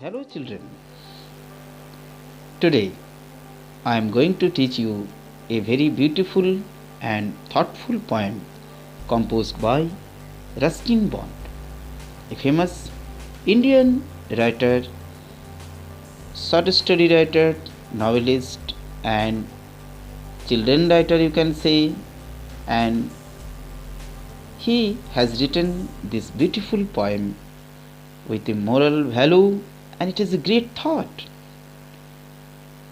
Hello children. Today I am going to teach you a very beautiful and thoughtful poem composed by Ruskin Bond, a famous Indian writer, short story writer, novelist and children writer you can say, and he has written this beautiful poem with a moral value and it is a great thought.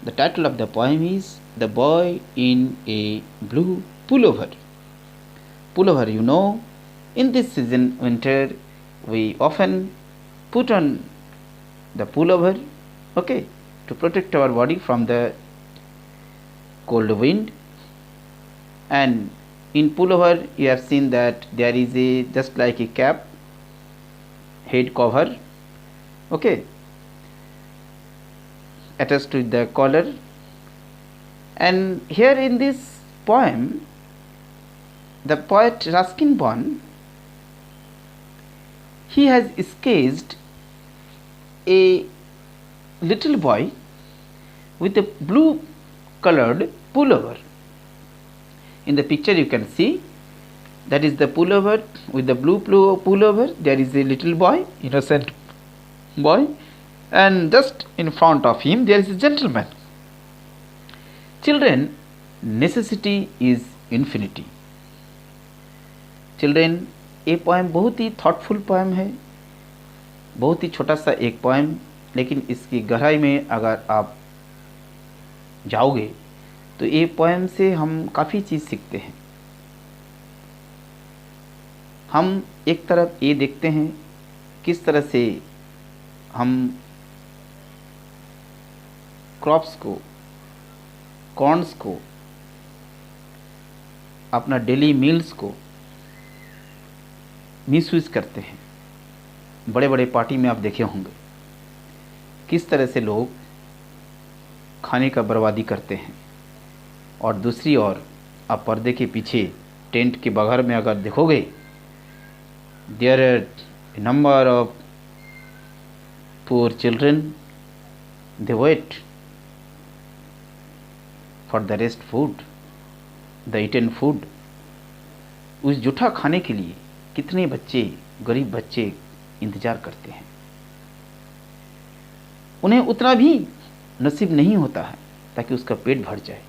The title of the poem is The Boy in a Blue Pullover. Pullover, in this season, winter, we often put on the pullover, okay, to protect our body from the cold wind. And in pullover, you have seen that there is a just like a cap, head cover, okay, attached to the collar. And here in this poem, the poet Ruskin Bond, he has sketched a little boy with a blue colored pullover. In the picture you can see that is the pullover with the blue pullover. There is a little boy, innocent boy, and just in front of him there is a gentleman. Children, necessity is infinity. Children, ये poem बहुत ही thoughtful poem है, बहुत ही छोटा सा एक poem, लेकिन इसकी गहराई में अगर आप जाओगे तो ये पोएम से हम काफ़ी चीज़ सीखते हैं. हम एक तरफ ये देखते हैं किस तरह से हम क्रॉप्स को, कॉर्न्स को, अपना डेली मील्स को मिसयूज करते हैं. बड़े बड़े पार्टी में आप देखे होंगे किस तरह से लोग खाने का बर्बादी करते हैं. और दूसरी ओर आप पर्दे के पीछे टेंट के बगैर में अगर देखोगे, there are number of poor children, they wait for the rest food, the eaten food. उस जूठा खाने के लिए कितने बच्चे, गरीब बच्चे इंतजार करते हैं. उन्हें उतना भी नसीब नहीं होता है ताकि उसका पेट भर जाए.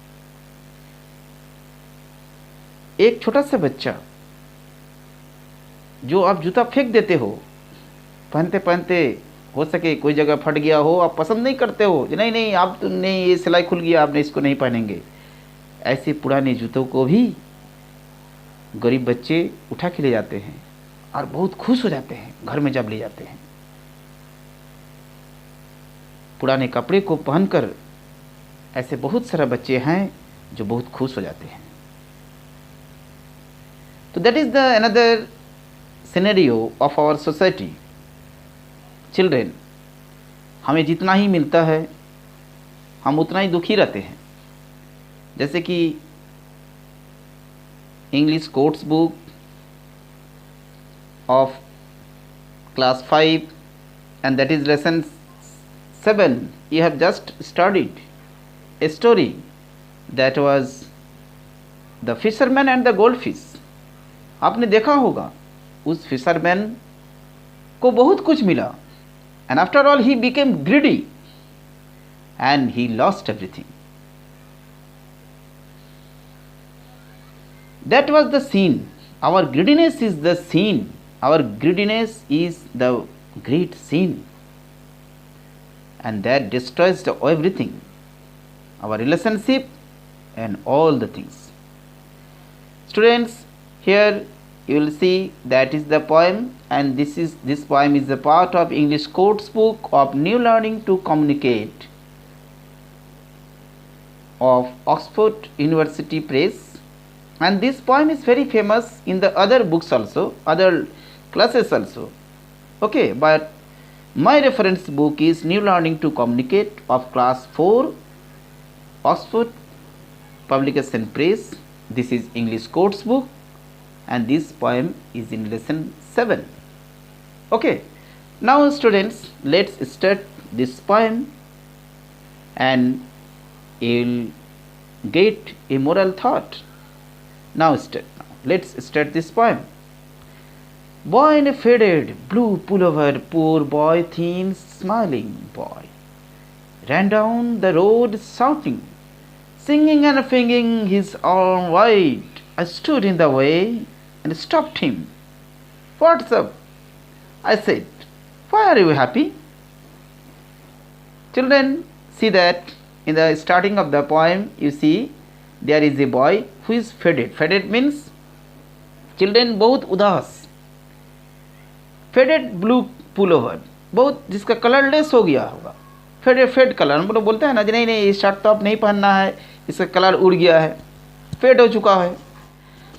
एक छोटा सा बच्चा जो आप जूता फेंक देते हो, पहनते पहनते हो सके कोई जगह फट गया हो, आप पसंद नहीं करते हो, नहीं नहीं आप तो नहीं, ये सिलाई खुल गया, आपने इसको नहीं पहनेंगे. ऐसे पुराने जूतों को भी गरीब बच्चे उठा के ले जाते हैं और बहुत खुश हो जाते हैं घर में जब ले जाते हैं. पुराने कपड़े को पहनकर ऐसे बहुत सारे बच्चे हैं जो बहुत खुश हो जाते हैं. तो that is the another scenario of our society. Children, हमें जितना ही मिलता है हम उतना ही दुखी रहते हैं. जैसे कि English course book of class 5 and that is lesson 7, you have just studied a story that was the fisherman and the goldfish. आपने देखा होगा उस फिशरमैन को बहुत कुछ मिला, and after all he became greedy and he lost everything. That was the sin. Our greediness is the sin. Our greediness is the great sin, and that destroys everything, our relationship and all the things. Students, here you will see that is the poem, and this poem is a part of English Course Book of New Learning to Communicate of Oxford University Press, and this poem is very famous in the other books also, other classes also, okay. But my reference book is New Learning to Communicate of class 4, Oxford Publication Press. This is English Course Book and this poem is in lesson 7, okay. Now students, let's start this poem and you'll get a moral thought. Now let's start this poem. Boy in a faded blue pullover, poor boy, thin smiling boy, ran down the road shouting, singing and flinging his arm wide. I stood in the way and stopped him. What's up? I said. Why are you happy? Children, see that in the starting of the poem you see there is a boy who is faded. Faded means children बहुत उदास. Faded blue pullover, बहुत जिसका colour less हो गया होगा. Fade colour हम लोग बोलते हैं ना, नहीं ये शर्ट तो अब नहीं पहनना है, इसका कलर उड़ गया है, फेड हो चुका है.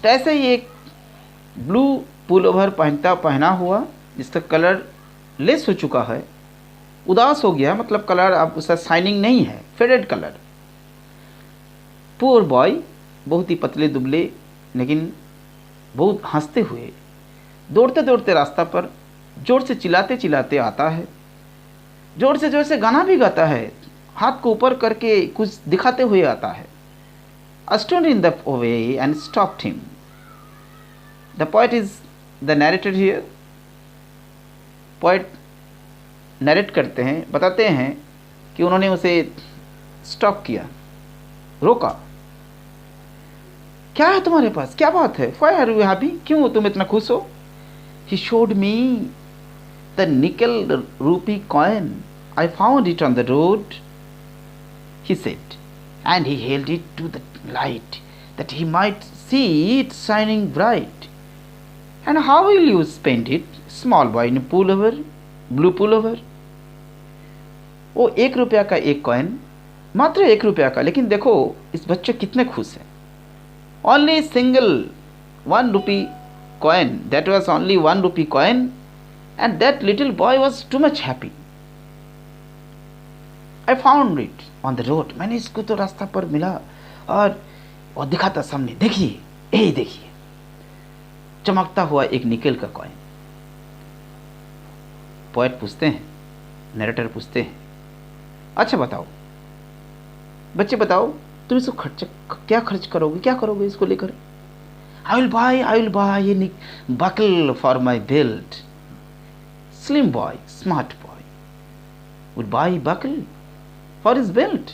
तो ऐसे ही एक ब्लू पुलोवर पहना हुआ जिसका कलर लेस हो चुका है, उदास हो गया, मतलब कलर अब उसका शाइनिंग नहीं है, फेडेड कलर. पुअर बॉय, बहुत ही पतले दुबले लेकिन बहुत हंसते हुए दौड़ते दौड़ते रास्ता पर जोर से चिल्लाते चिल्लाते आता है. जोर से गाना भी गाता है, हाथ को ऊपर करके कुछ दिखाते हुए आता है. I stood in the way and stopped him. The poet is the narrator here. Poet narrate करते हैं, बताते हैं कि उन्होंने उसे स्टॉप किया, रोका. क्या है तुम्हारे पास, क्या बात है? Why are you happy? क्यों तुम इतना खुश हो? He showed me the nickel rupee coin. I found it on the road, he said, and he held it to the light that he might see it shining bright. And how will you spend it? Small boy in pullover, blue pullover. वो 1 रुपया का एक coin, मात्र 1 रुपया का, लेकिन देखो इस बच्चे कितने खुश हैं. Only single 1 rupee coin, that was only 1 rupee coin, and that little boy was too much happy. I found it on the road. मैंने इसको तो रास्ता पर मिला और वो दिखाता सामने, देखिए यही देखिए, चमकता हुआ एक निकेल का कॉइन. पोएट पूछते हैं, नरेटर पूछते हैं, अच्छा बताओ बच्चे, बताओ तुम इसको क्या खर्च करोगे, क्या करोगे इसको लेकर? I will buy a buckle for my belt. Slim boy, smart boy would buy a buckle for his belt.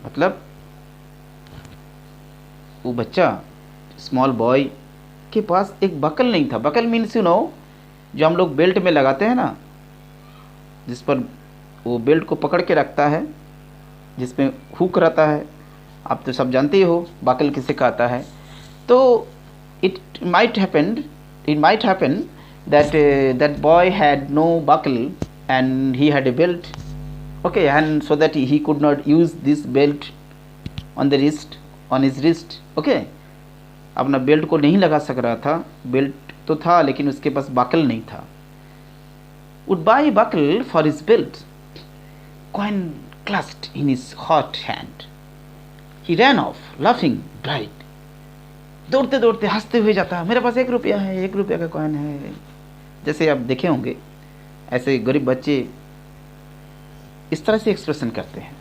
मतलब वो बच्चा, स्मॉल बॉय के पास एक बकल नहीं था. बकल मीन्स यू नो, जो हम लोग बेल्ट में लगाते हैं ना, जिस पर वो बेल्ट को पकड़ के रखता है, जिसमें हुक रहता है, आप तो सब जानते ही हो बकल किसे कहता है. तो it might happen that that boy had no buckle and he had a belt, okay, and so that he could not use this belt on his wrist, okay. अपना बेल्ट को नहीं लगा सक रहा था, बेल्ट तो था लेकिन उसके पास बकल नहीं था. Would buy a buckle for his belt. Coin clutched in his hot hand. He ran off, laughing bright. दौड़ते दौड़ते हंसते हुए जाता, मेरे पास 1 रुपया है, 1 रुपया का कॉइन है. जैसे आप देखे होंगे ऐसे गरीब बच्चे इस तरह से एक्सप्रेशन करते हैं.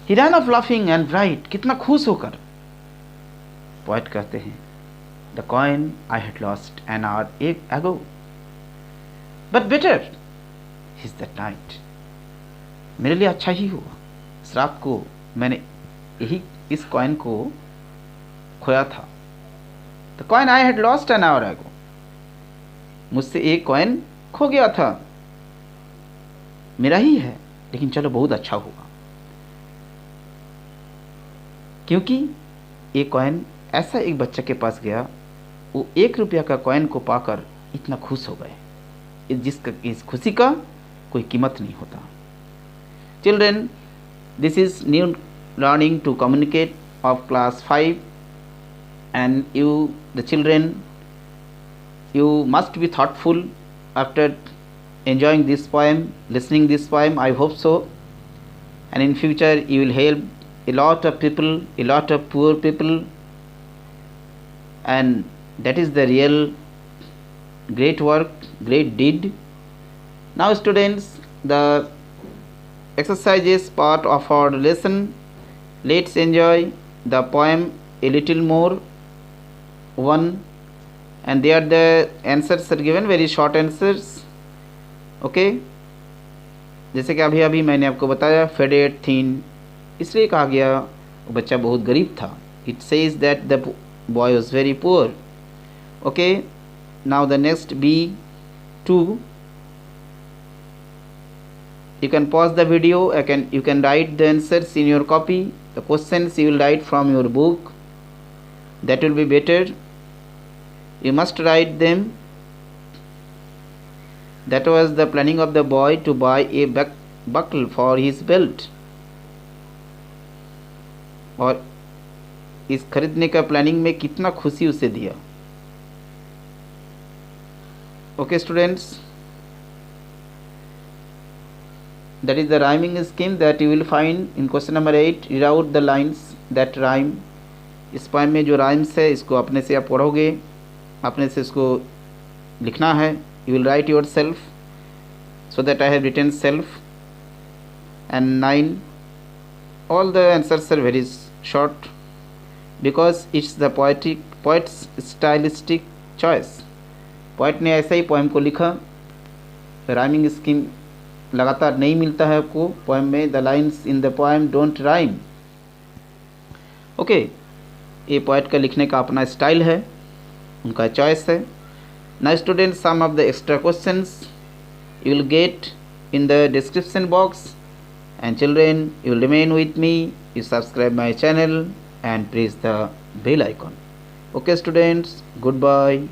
He ran off laughing and bright. कितना खुश होकर. पोएट कहते हैं, The coin I had lost an hour ago, but better is that night. मेरे लिए अच्छा ही हुआ, इस रात को मैंने इस कॉइन को खोया था. The coin I had lost an hour ago. मुझसे एक कॉइन खो गया था, मेरा ही है, लेकिन चलो बहुत अच्छा हुआ, क्योंकि एक कॉइन ऐसा एक बच्चे के पास गया, वो 1 रुपया का कॉइन को पाकर इतना खुश हो गए, जिसका इस खुशी का कोई कीमत नहीं होता. Children, this is new learning to communicate of class 5, and you, the children, you must be thoughtful after enjoying this poem, listening this poem, I hope so. And in future you will help a lot of people, a lot of poor people, and that is the real great work, great deed. Now students, the exercise is part of our lesson. Let's enjoy the poem a little more. One, and there the answers are given, very short answers. Okay, जैसे कि अभी अभी मैंने आपको बताया faded थीन इसलिए कहा गया वो बच्चा बहुत गरीब था. It says that the boy was very poor. Okay, now the next B2. You can pause the video. You can write the answers in your copy. The questions you will write from your book. That will be better. You must write them. That was the planning of the boy to buy a buckle for his belt. और इस खरीदने का planning में कितना खुशी उसे दिया. Okay students, that is the rhyming scheme that you will find in question number 8. Read out the lines that rhyme. इस poem में जो rhymes है इसको अपने से आप पढ़ोगे, अपने से इसको लिखना है. You will write yourself, so that I have written self. And 9, all the answers are very short because it's the poet's stylistic choice. Poet ने ऐसा ही पोएम को लिखा. राइमिंग स्कीम लगातार नहीं मिलता है आपको पोएम में. The lines in the poem don't rhyme. Okay, ये पोएट का लिखने का अपना स्टाइल है, उनका चॉइस है. Now students, some of the extra questions you will get in the description box. And children, you will remain with me. You subscribe my channel and press the bell icon. Okay students, goodbye.